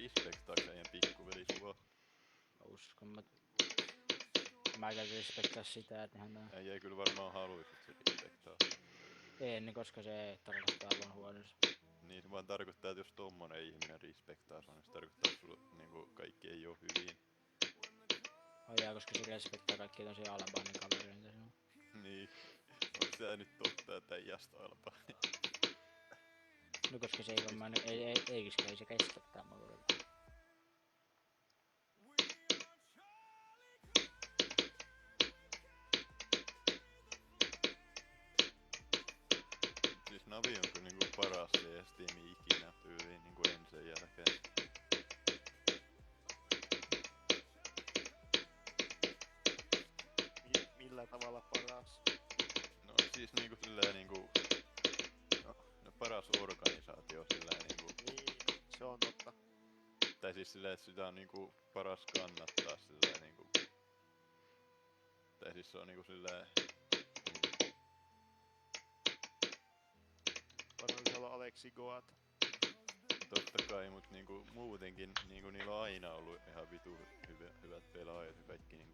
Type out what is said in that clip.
respektaaks äijän pikkuveli sua? Uskon mä kyllä respektaa sitä, että hän Äijä ei kyllä varmaan haluis, että se respektaa. ei, koska se ei tarkoittaa vaan huonossa. Niin se vaan tarkoittaa, että jos tommonen ihminen respektaa sua, niin se tarkoittaa, että sulla niinku kaikki ei oo hyvin. Ojaa, koska se respektaa kaikkia tosi Albanin kavereita sinua. Niin. Onks tää nyt totta, että äijästä Albani? No koska se ei varmaan, ei se respektaa mua. Siis Navi on kyllä niinku paras CS-tiimi ikinä tyyliin niinku ensin jälkeen. Millä tavalla paras? No siis niinku silleen niinku... No paras organisaatio silleen niinku... Niin, se on totta. Tai siis silleen, että sitä on niinku paras kannattaa silleen niinku... Tai siis se on niinku silleen... Voidaan olla Aleksi Goat. Totta kai, mut niinku muutenkin niinku niillä on aina ollut ihan vitu hyvät pelaajat ja kaikki niinku...